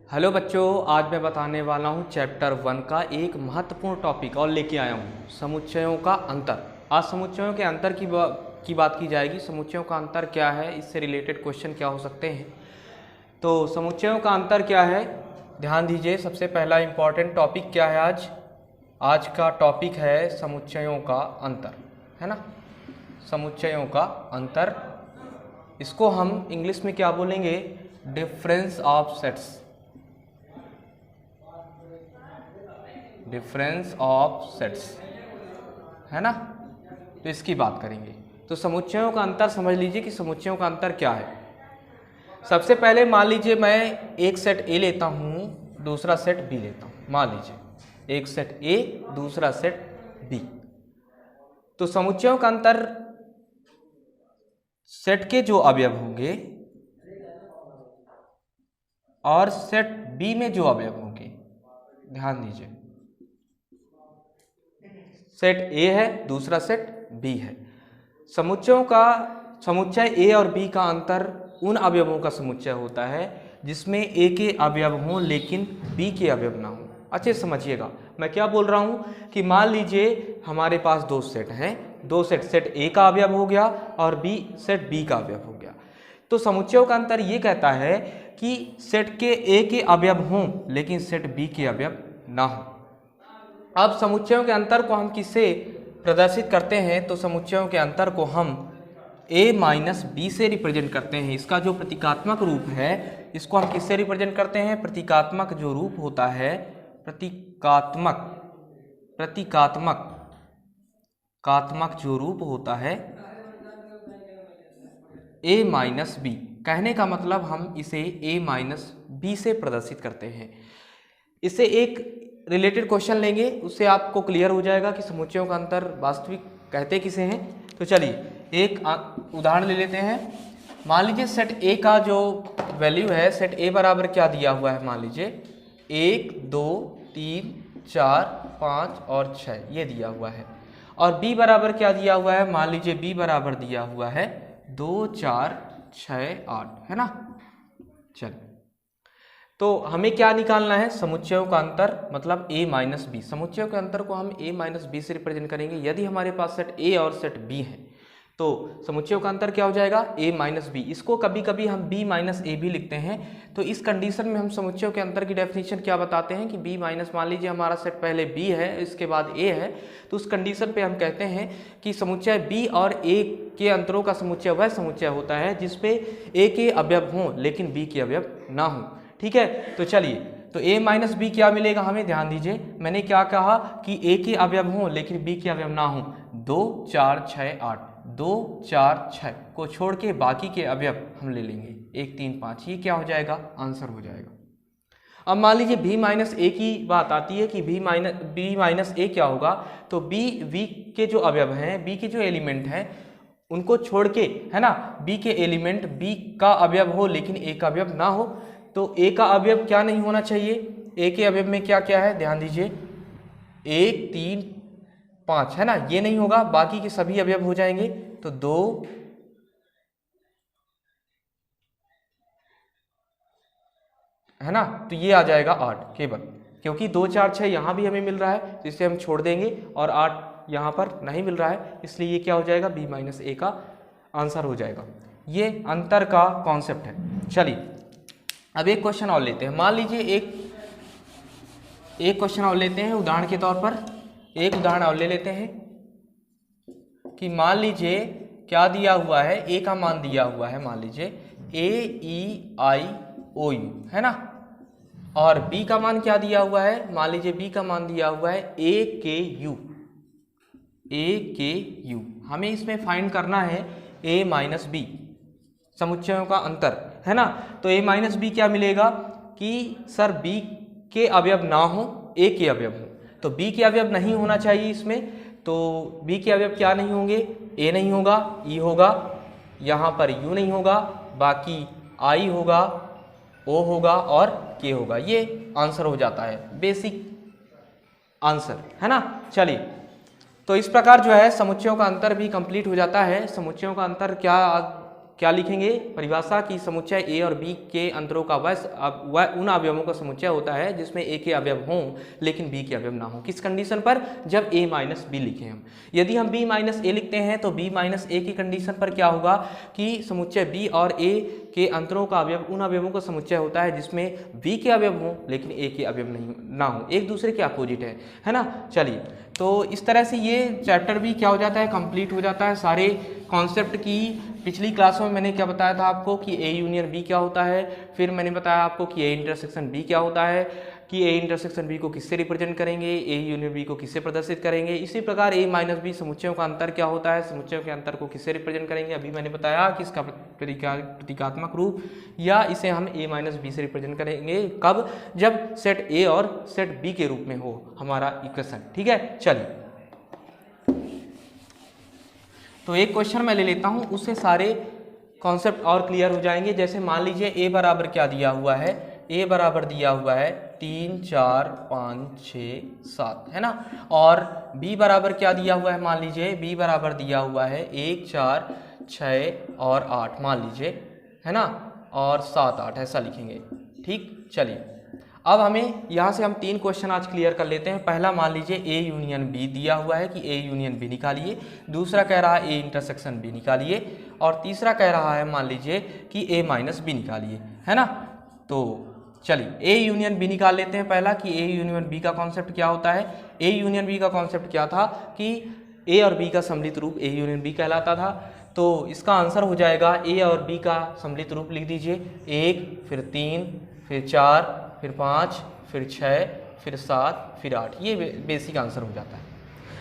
Hello बच्चों, आज मैं बताने वाला हूँ चैप्टर 1 का एक महत्वपूर्ण टॉपिक और लेके आया हूँ समुच्चयों का अंतर। आज समुच्चयों के अंतर की बात की जाएगी। समुच्चयों का अंतर क्या है, इससे रिलेटेड क्वेश्चन क्या हो सकते हैं। तो समुच्चयों का अंतर क्या है, ध्यान दीजिए। सबसे पहला इम्पॉर्टेंट टॉपिक क्या है आज का टॉपिक है समुच्चयों का अंतर, है ना। समुच्चयों का अंतर, इसको हम इंग्लिश में क्या बोलेंगे, difference of sets. Difference of sets, है ना। तो इसकी बात करेंगे। तो समुच्चयों का अंतर समझ लीजिए कि समुच्चयों का अंतर क्या है। सबसे पहले मान लीजिए मैं एक सेट ए लेता हूं, दूसरा सेट बी लेता हूं। मान लीजिए एक सेट ए, दूसरा सेट बी। तो समुच्चयों का अंतर सेट के जो अवयव होंगे और सेट बी में जो अवयव होंगे, ध्यान दीजिए। सेट ए है, दूसरा सेट बी है। समुच्चयों का समुच्चय ए और बी का अंतर उन अवयवों का समुच्चय होता है जिसमें ए के अवयव हों लेकिन बी के अवयव ना हों। अच्छे समझिएगा मैं क्या बोल रहा हूं कि मान लीजिए हमारे पास दो सेट हैं, दो सेट ए का अवयव हो गया और बी सेट बी का अवयव हो गया। तो समुच्चयों का अंतर ये कहता है कि सेट के ए के अवयव हों लेकिन सेट बी के अवयव ना हो। अब समुच्चयों के अंतर को हम किससे प्रदर्शित करते हैं, तो समुच्चयों के अंतर को हम a माइनस बी से रिप्रेजेंट करते हैं। इसका जो प्रतीकात्मक रूप है, इसको हम किससे रिप्रेजेंट करते हैं, प्रतीकात्मक जो रूप होता है, प्रतीकात्मक जो रूप होता है a माइनस बी। कहने का मतलब हम इसे a माइनस बी से प्रदर्शित करते हैं। इससे एक रिलेटेड क्वेश्चन लेंगे, उससे आपको क्लियर हो जाएगा कि समुच्चयों का अंतर वास्तविक कहते किसे हैं। तो चलिए एक उदाहरण ले लेते हैं। मान लीजिए सेट ए का जो वैल्यू है, सेट ए बराबर क्या दिया हुआ है, मान लीजिए 1 2 3 4 5 और 6 ये दिया हुआ है। और बी बराबर क्या दिया हुआ है, मान लीजिए बी बराबर दिया हुआ है 2 4 6 8, है ना। चलिए, तो हमें क्या निकालना है, समुच्चयों का अंतर मतलब a माइनस बी। समुच्चयों के अंतर को हम a माइनस बी से रिप्रेजेंट करेंगे। यदि हमारे पास सेट a और सेट b है तो समुच्चयों का अंतर क्या हो जाएगा, a माइनस बी। इसको कभी कभी हम b माइनस ए भी लिखते हैं। तो इस कंडीशन में हम समुच्चयों के अंतर की डेफिनेशन क्या बताते हैं कि b माइनस, मान लीजिए हमारा सेट पहले b है, इसके बाद a है, तो उस कंडीशन पे हम कहते हैं कि समुच्चय b और a के अंतरों का समुच्चय वह समुच्चय होता है जिसपे a के अवयव हों लेकिन b के अवयव ना हों। ठीक है, तो चलिए, तो a माइनस बी क्या मिलेगा हमें, ध्यान दीजिए। मैंने क्या कहा कि a के अवयव हों लेकिन b के अवयव ना हों। 2 4 6 8, 2 4 6 को छोड़ के बाकी के अवयव हम ले लेंगे 1 3 5। ये क्या हो जाएगा, आंसर हो जाएगा। अब मान लीजिए b माइनस ए की बात आती है कि b माइनस ए क्या होगा, तो b के जो अवयव हैं, b के जो एलिमेंट हैं उनको छोड़ के, है ना, b के एलिमेंट b का अवयव हो लेकिन a का अवयव ना हो। तो a का अवयव क्या नहीं होना चाहिए, a के अवयव में क्या क्या है, ध्यान दीजिए 1 3 5, है ना, ये नहीं होगा, बाकी के सभी अवयव हो जाएंगे। तो 2 है ना, तो ये आ जाएगा 8 केवल, क्योंकि 2 4 6 यहाँ भी हमें मिल रहा है तो इसे हम छोड़ देंगे और 8 यहाँ पर नहीं मिल रहा है, इसलिए ये क्या हो जाएगा, b माइनस ए का आंसर हो जाएगा। ये अंतर का कॉन्सेप्ट है। चलिए अब एक क्वेश्चन और लेते हैं। मान लीजिए एक क्वेश्चन और लेते हैं उदाहरण के तौर पर। एक उदाहरण और ले लेते हैं कि मान लीजिए क्या दिया हुआ है, a का मान दिया हुआ है, मान लीजिए AEIOU, है ना, और b का मान क्या दिया हुआ है, मान लीजिए b का मान दिया हुआ है AKU। हमें इसमें फाइंड करना है a माइनस बी, समुच्चयों का अंतर, है ना। तो a माइनस बी क्या मिलेगा कि सर b के अवयव ना हो, a के अवयव हो। तो b के अवयव नहीं होना चाहिए इसमें, तो b के अवयव क्या नहीं होंगे, a नहीं होगा, e होगा, यहाँ पर u नहीं होगा, बाकी i होगा, o होगा और k होगा। ये आंसर हो जाता है, बेसिक आंसर, है ना। चलिए, तो इस प्रकार जो है समुच्चयों का अंतर भी कंप्लीट हो जाता है। समुच्चयों का अंतर क्या लिखेंगे, परिभाषा की समुच्चय ए और बी के अंतरों का वह उन अवयवों का समुच्चय होता है जिसमें ए के अवयव हों लेकिन बी के अवयव ना हो। किस कंडीशन पर, जब ए माइनस बी लिखें हम। यदि हम बी माइनस ए लिखते हैं तो बी माइनस ए की कंडीशन पर क्या होगा कि समुच्चय बी और ए के अंतरों का अवयव उन अवयवों का समुच्चय होता है जिसमें बी के अवयव हों लेकिन ए के अवयव नहीं ना हो, एक दूसरे के अपोजिट है ना। चलिए, तो इस तरह से ये चैप्टर भी क्या हो जाता है, कंप्लीट हो जाता है। सारे कॉन्सेप्ट की पिछली क्लासों में मैंने क्या बताया था आपको कि ए यूनियन बी क्या होता है, फिर मैंने बताया आपको कि ए इंटरसेक्शन बी क्या होता है, कि ए इंटरसेक्शन बी को किससे रिप्रेजेंट करेंगे, ए यूनियन बी को किससे प्रदर्शित करेंगे। इसी प्रकार ए माइनस बी समुच्चयों का अंतर क्या होता है, समुच्चयों के अंतर को किससे रिप्रेजेंट करेंगे। अभी मैंने बताया कि इसका प्रतीकात्मक रूप या इसे हम ए माइनस बी से रिप्रेजेंट करेंगे, कब, जब सेट ए और सेट बी के रूप में हो हमारा इक्वेशन। ठीक है, चलिए तो एक क्वेश्चन मैं ले लेता हूं, उससे सारे कॉन्सेप्ट और क्लियर हो जाएंगे। जैसे मान लीजिए ए बराबर क्या दिया हुआ है, ए बराबर दिया हुआ है 3 4 5 6 7 है ना, और बी बराबर क्या दिया हुआ है, मान लीजिए बी बराबर दिया हुआ है 1 4 6 और 8 मान लीजिए, है ना, और 7 8 ऐसा लिखेंगे। ठीक, चलिए अब हमें यहाँ से हम 3 क्वेश्चन आज क्लियर कर लेते हैं। पहला मान लीजिए ए यूनियन बी दिया हुआ है कि ए यूनियन बी निकालिए, दूसरा कह रहा है ए इंटरसेक्शन बी निकालिए, और तीसरा कह रहा है मान लीजिए कि ए माइनस बी निकालिए, है ना। तो चलिए ए यूनियन बी निकाल लेते हैं पहला, कि ए यूनियन बी का कॉन्सेप्ट क्या होता है। ए यूनियन बी का कॉन्सेप्ट क्या था कि ए और बी का सम्मिलित रूप ए यूनियन बी कहलाता था। तो इसका आंसर हो जाएगा ए और बी का सम्मिलित रूप लिख दीजिए, 1 फिर 3 फिर 4 फिर 5 फिर 6 फिर 7 फिर 8, ये बेसिक आंसर हो जाता है।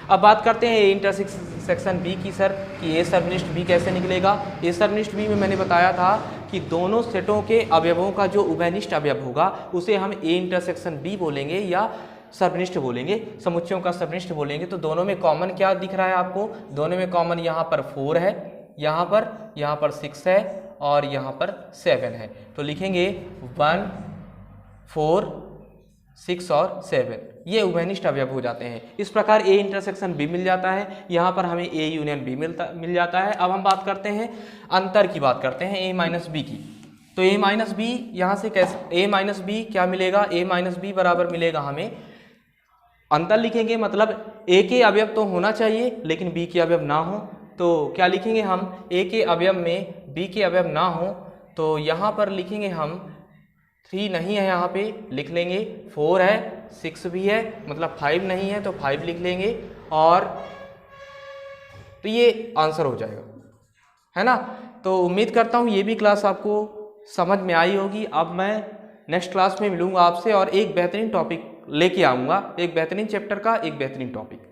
अब बात करते हैं ए इंटरसेक्शन बी की सर, कि ए सर्वनिष्ठ बी कैसे निकलेगा। ए सर्वनिष्ठ बी में मैंने बताया था कि दोनों सेटों के अवयवों का जो उभयनिष्ठ अवयव होगा उसे हम ए इंटरसेक्शन बी बोलेंगे या सर्वनिष्ठ बोलेंगे, समुच्चयों का सर्वनिष्ठ बोलेंगे। तो दोनों में कॉमन क्या दिख रहा है आपको, दोनों में कॉमन यहाँ पर 4 है, यहाँ पर 6 है और यहाँ पर 7 है। तो लिखेंगे 1 4 6 और 7, ये उभयनिष्ठ अवयव हो जाते हैं। इस प्रकार ए इंटरसेक्शन बी मिल जाता है, यहाँ पर हमें ए यूनियन बी मिल जाता है। अब हम बात करते हैं अंतर की, बात करते हैं ए माइनस बी की। तो ए माइनस बी यहाँ से कैसे, ए माइनस बी क्या मिलेगा, ए माइनस बी बराबर मिलेगा हमें, अंतर लिखेंगे मतलब ए के अवयव तो होना चाहिए लेकिन बी के अवयव ना हो। तो क्या लिखेंगे हम, ए के अवयव में बी के अवयव ना हो, तो यहाँ पर लिखेंगे हम 3 नहीं है, यहाँ पे लिख लेंगे 4 है, 6 भी है, मतलब 5 नहीं है तो 5 लिख लेंगे, और तो ये आंसर हो जाएगा, है ना। तो उम्मीद करता हूँ ये भी क्लास आपको समझ में आई होगी। अब मैं नेक्स्ट क्लास में मिलूंगा आपसे और एक बेहतरीन टॉपिक लेके आऊँगा, एक बेहतरीन चैप्टर का एक बेहतरीन टॉपिक।